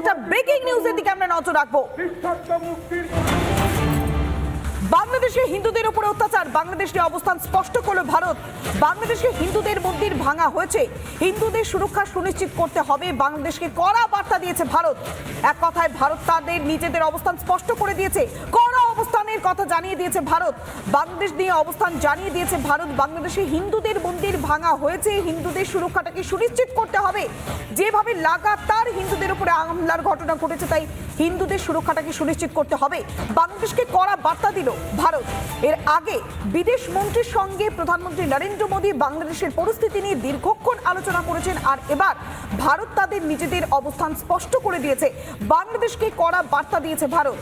একটা ব্রেকিং নিউজের দিকে আমরা নজর রাখবো। বাংলাদেশে হিন্দুদের উপরে অত্যাচার, বাংলাদেশের অবস্থান স্পষ্ট করল ভারত। বাংলাদেশে হিন্দুদের মন্দির ভাঙা হয়েছে, হিন্দুদের সুরক্ষা সুনিশ্চিত করতে হবে, বাংলাদেশকে কড়া বার্তা দিয়েছে ভারত। এক কথায় ভারত তাদের নিজেদের অবস্থান স্পষ্ট করে দিয়েছে, কড়া অবস্থানের কথা জানিয়ে দিয়েছে ভারত। বাংলাদেশ নিয়ে অবস্থান জানিয়ে দিয়েছে ভারত। বাংলাদেশে হিন্দুদের মন্দির ভাঙা হয়েছে, হিন্দুদের সুরক্ষাটাকে সুনিশ্চিত করতে হবে। যেভাবে লাগাতার হিন্দুদের উপরে হামলার ঘটনা ঘটেছে, তাই হিন্দুদের সুরক্ষাটাকে সুনিশ্চিত করতে হবে, বাংলাদেশকে কড়া বার্তা দিল ভারত। এর আগে বিদেশ মন্ত্রীর সঙ্গে প্রধানমন্ত্রী নরেন্দ্র মোদী বাংলাদেশের পরিস্থিতি নিয়ে দীর্ঘক্ষণ আলোচনা করেছেন, আর এবার ভারত তাদের নিজেদের অবস্থান স্পষ্ট করে দিয়েছে, বাংলাদেশকে কড়া বার্তা দিয়েছে ভারত।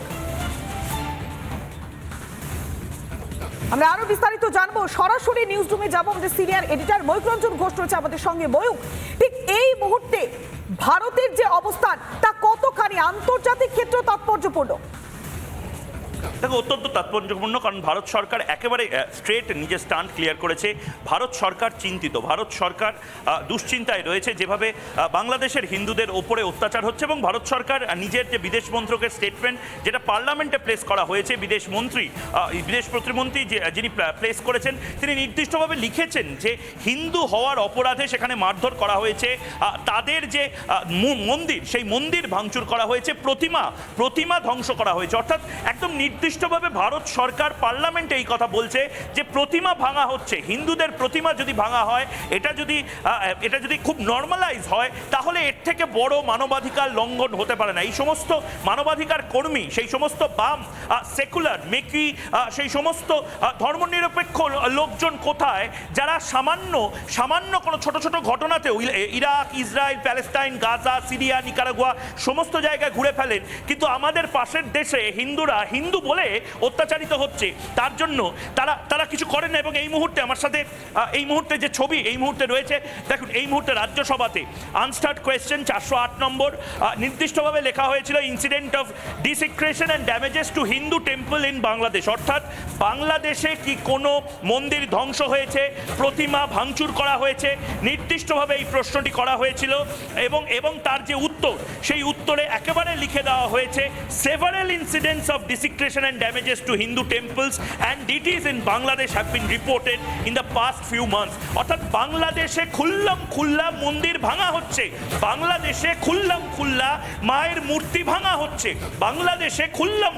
আমরা আরো বিস্তারিত জানবো, সরাসরি নিউজ রুমে যাবো। আমাদের সিনিয়র এডিটর ময়ূক রঞ্জন ঘোষ রয়েছে আমাদের সঙ্গে। ময়ূক, ঠিক এই মুহূর্তে ভারতের যে অবস্থান তা কতখানি আন্তর্জাতিক ক্ষেত্রে তাৎপর্যপূর্ণ? দেখো, অত্যন্ত তাৎপর্যপূর্ণ, কারণ ভারত সরকার একেবারে স্ট্রেট নিজের স্ট্যান্ড ক্লিয়ার করেছে। ভারত সরকার চিন্তিত, ভারত সরকার দুশ্চিন্তায় রয়েছে যেভাবে বাংলাদেশের হিন্দুদের ওপরে অত্যাচার হচ্ছে, এবং ভারত সরকার নিজের যে বিদেশ মন্ত্রকের স্টেটমেন্ট যেটা পার্লামেন্টে প্লেস করা হয়েছে, বিদেশ প্রতিমন্ত্রী যিনি প্লেস করেছেন, তিনি নির্দিষ্টভাবে লিখেছেন যে হিন্দু হওয়ার অপরাধে সেখানে মারধর করা হয়েছে, তাদের যে মন্দির সেই মন্দির ভাঙচুর করা হয়েছে, প্রতিমা ধ্বংস করা হয়েছে। অর্থাৎ একদম নির্দিষ্টভাবে ভারত সরকার পার্লামেন্টে এই কথা বলছে যে প্রতিমা ভাঙা হচ্ছে, হিন্দুদের প্রতিমা যদি ভাঙা হয়, এটা যদি খুব নর্মালাইজ হয়, তাহলে এর থেকে বড় মানবাধিকার লঙ্ঘন হতে পারে না। এই সমস্ত মানবাধিকার কর্মী, সেই সমস্ত বাম সেকুলার মেকি, সেই সমস্ত ধর্মনিরপেক্ষ লোকজন কোথায়, যারা সামান্য কোনো ছোট ছোট ঘটনাতেও Iraq, Israel, Palestine, Gaza, Syria, Nicaragua সমস্ত জায়গায় ঘুরে ফেলেন, কিন্তু আমাদের পাশের দেশে হিন্দুরা হিন্দু বলে অত্যাচারিত হচ্ছে, তার জন্য তারা কিছু করেন না। এবং এই মুহূর্তে আমার সাথে এই মুহূর্তে যে ছবি এই মুহূর্তে রয়েছে, দেখুন, এই মুহূর্তে রাজ্যসভাতে আনস্টার্ড কোয়েশ্চেন 408 নম্বর নির্দিষ্টভাবে লেখা হয়েছিল, incident of desecration and damages to Hindu temple in Bangladesh. অর্থাৎ বাংলাদেশে কি কোনো মন্দির ধ্বংস হয়েছে, প্রতিমা ভাঙচুর করা হয়েছে, নির্দিষ্টভাবে এই প্রশ্নটি করা হয়েছিল। এবং তার যে উত্তর, সেই উত্তরে একেবারে লিখে দেওয়া হয়েছে, several incidents of desecration and damages to Hindu temples and deities in Bangladesh have been reported in the past few months. অর্থাৎ বাংলাদেশে খুল্লাম মন্দির ভাঙা হচ্ছে, বাংলাদেশে খুল্লা মায়ের মূর্তি ভাঙা হচ্ছে, বাংলাদেশে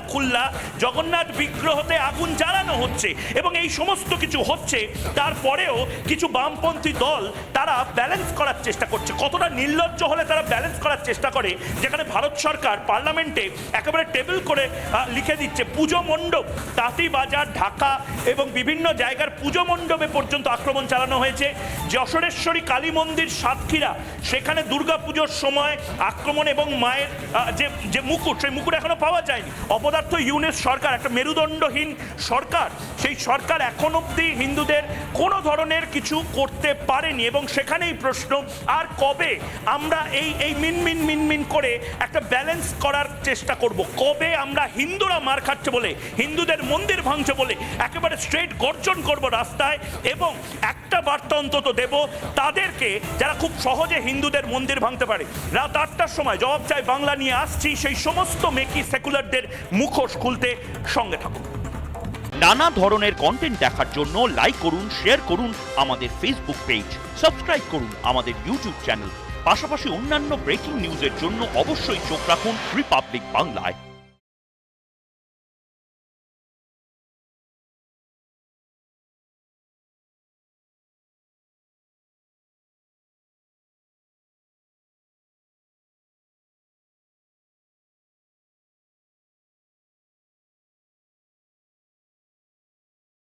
খুল্লা জগন্নাথ বিগ্রহতে আগুন জ্বালানো হচ্ছে, এবং এই সমস্ত কিছু হচ্ছে। তারপরেও কিছু বামপন্থী দল তারা ব্যালেন্স করার চেষ্টা করছে। কতটা নির্লজ্জ হলে তারা ব্যালেন্স করার চেষ্টা করে, যেখানে ভারত সরকার পার্লামেন্টে একেবারে টেবিল করে লিখে দিচ্ছে পুজো মণ্ডপ, তাঁতিবাজার, ঢাকা এবং বিভিন্ন জায়গার পুজো মণ্ডপে পর্যন্ত আক্রমণ চালানো হয়েছে। যশোরেশ্বরী কালী মন্দির সাতক্ষীরা, সেখানে দুর্গা পুজোর সময় আক্রমণ, এবং মায়ের যে মুকুট, সেই মুকুট এখনো পাওয়া যায়নি। অপদার্থ ইউনিস সরকার, একটা মেরুদণ্ডহীন সরকার, সেই সরকার এখন অবধি হিন্দুদের কোনো ধরনের কিছু করতে পারেনি। এবং সেখানেই প্রশ্ন, আর কবে আমরা এই মিনমিন করে একটা ব্যালেন্স করার চেষ্টা করব? কবে আমরা হিন্দুরা মার খাচ্ছে বলে, হিন্দুদের মন্দির ভাঙছে বলে একেবারে স্ট্রেট গর্জন করব রাস্তায়, এবং একটা বার্তা অন্তত দেব তাদেরকে যারা খুব সহজে হিন্দুদের মন্দির ভাঙতে পারে। রাত 8টার সময় জবাব চাই বাংলা নিয়ে আসছি, সেই সমস্ত মেকি সেকুলারদের মুখোশ খুলতে সঙ্গে থাকুন। নানা ধরনের কন্টেন্ট দেখার জন্য লাইক করুন, শেয়ার করুন আমাদের ফেসবুক পেজ, সাবস্ক্রাইব করুন আমাদের ইউটিউব চ্যানেল। পাশাপাশি অন্যান্য ব্রেকিং নিউজের জন্য অবশ্যই চোখ রাখুন রিপাবলিক বাংলায়।